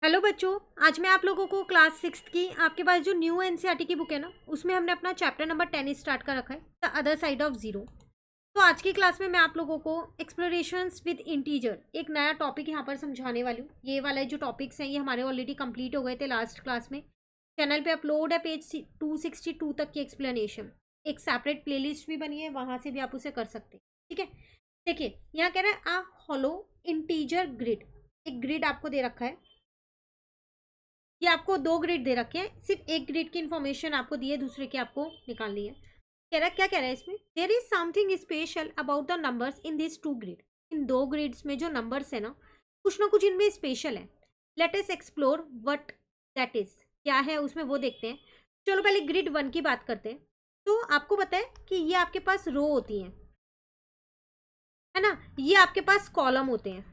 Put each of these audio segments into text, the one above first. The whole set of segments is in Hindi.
हेलो बच्चों। आज मैं आप लोगों को क्लास 6 की आपके पास जो न्यू एनसीईआरटी की बुक है ना, उसमें हमने अपना चैप्टर नंबर 10 स्टार्ट कर रखा है, the other side of zero. तो आज की क्लास में मैं आप लोगों को एक्सप्लोरेशंस विद इंटीजर एक नया टॉपिक यहाँ पर समझाने वाली हूँ। ये वाले जो टॉपिक्स हैं ये हमारे ऑलरेडी कंप्लीट हो गए थे लास्ट क्लास में। चैनल पे अपलोड है पेज 262 तक की एक्सप्लेनेशन। एक सेपरेट प्लेलिस्ट भी बनी है, वहाँ से भी आप उसे कर सकते हैं। ठीक है, देखिए यहाँ कह रहा है आ हॉलो इंटीजर ग्रिड। एक ग्रिड आपको दे रखा है, ये आपको दो ग्रिड दे रखे हैं, सिर्फ एक ग्रिड की इन्फॉर्मेशन आपको दी है, दूसरे की आपको निकालनी है। कह रहा है क्या कह रहा है इसमें, there is something special about the numbers in this two grid. इन दो ग्रिड्स में जो नंबर्स है ना कुछ इनमें स्पेशल है। Let us explore what that is, क्या है उसमें वो देखते हैं। चलो पहले ग्रिड 1 की बात करते हैं। तो आपको पता है कि ये आपके पास रो होती हैं, है ना, ये आपके पास कॉलम होते हैं।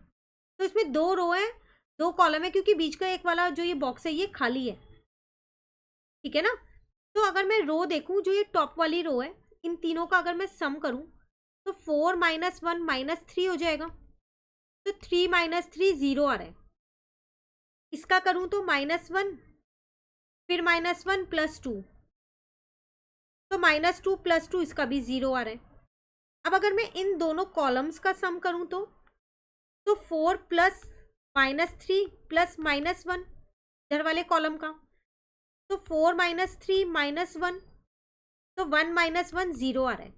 तो इसमें दो रो है, दो कॉलम है, क्योंकि बीच का एक वाला जो ये बॉक्स है ये खाली है। ठीक है ना। तो अगर मैं रो देखूं, जो ये टॉप वाली रो है, इन तीनों का अगर मैं सम करूं तो 4 - 1 -3 हो जाएगा। तो 3 - 3 0 आ रहा है। इसका करूं तो -1, फिर -1 +2, तो -2 +2, इसका भी 0 आ रहा है। अब अगर मैं इन दोनों कॉलम्स का सम करूं तो 4 प्लस -3 प्लस -1 इधर वाले कॉलम का, तो 4 - 3 -1, तो 1 - 1 0 आ रहा है।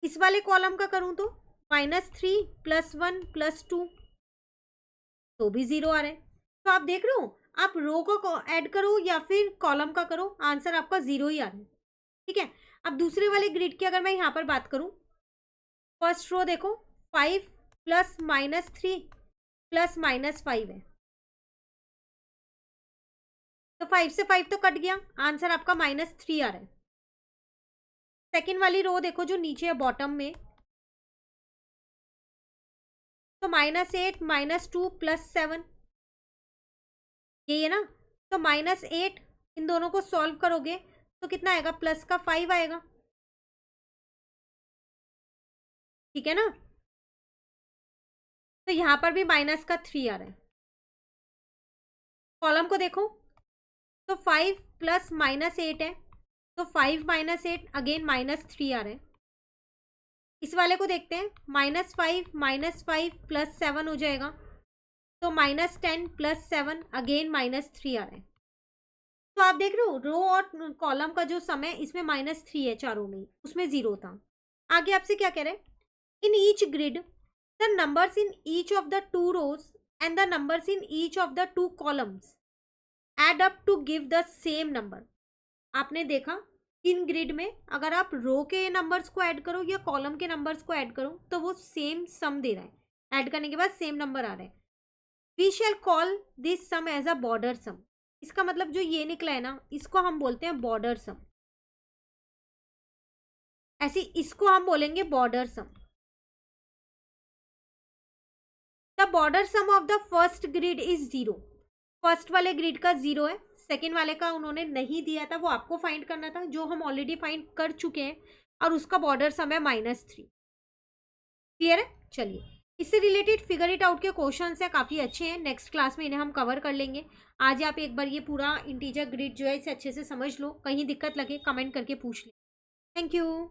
इस वाले कॉलम का करूं तो -3 +1 +2, तो भी 0 आ रहा है। तो आप देख रहे हो, आप रो को ऐड करो या फिर कॉलम का करो, आंसर आपका 0 ही आ रहा है। ठीक है। अब दूसरे वाले ग्रिड की अगर मैं यहाँ पर बात करूं, फर्स्ट रो देखो, 5 प्लस -3 प्लस -5 है, तो 5 से 5 तो कट गया, आंसर आपका -3 आ रहा है। सेकेंड वाली रो देखो जो नीचे है बॉटम में, तो -8 -2 +7, यही है ना। तो -8, इन दोनों को सॉल्व करोगे तो कितना आएगा, प्लस का 5 आएगा। ठीक है ना। तो यहां पर भी -3 आ रहा है। कॉलम को देखो, तो 5 प्लस -8 है, तो 5 - 8 अगेन -3 आ रहा है। इस वाले को देखते हैं, -5 -5 +7 हो जाएगा, तो -10 +7 अगेन -3 आ रहा है। तो आप देख रहे हो रो और कॉलम का जो सम है इसमें -3 है, चारों में उसमें 0 था। आगे आपसे क्या कह रहे हैं, in each grid the numbers in each of the two rows and the numbers in each of the two columns add up to give the same number. आपने देखा, इन ग्रिड में अगर आप रो के नंबर्स को ऐड करो या कॉलम के नंबर्स को ऐड करो तो वो सेम सम दे रहा है, ऐड करने के बाद सेम नंबर आ रहा है। We shall call this sum as a border sum. इसका मतलब जो ये निकला है ना, इसको हम बोलते हैं बॉर्डर सम। ऐसे इसको हम बोलेंगे border sum. The border sum of the first grid is 0। First वाले ग्रिड का 0 है, सेकेंड वाले का उन्होंने नहीं दिया था, वो आपको फाइंड करना था, जो हम ऑलरेडी फाइंड कर चुके हैं, और उसका बॉर्डर सम है -3। क्लियर है। चलिए, इससे रिलेटेड फिगर इट आउट के क्वेश्चंस है, काफ़ी अच्छे हैं, नेक्स्ट क्लास में इन्हें हम कवर कर लेंगे। आज आप एक बार ये पूरा इंटीजर ग्रिड जो है इसे अच्छे से समझ लो, कहीं दिक्कत लगे कमेंट करके पूछ लें। Thank you.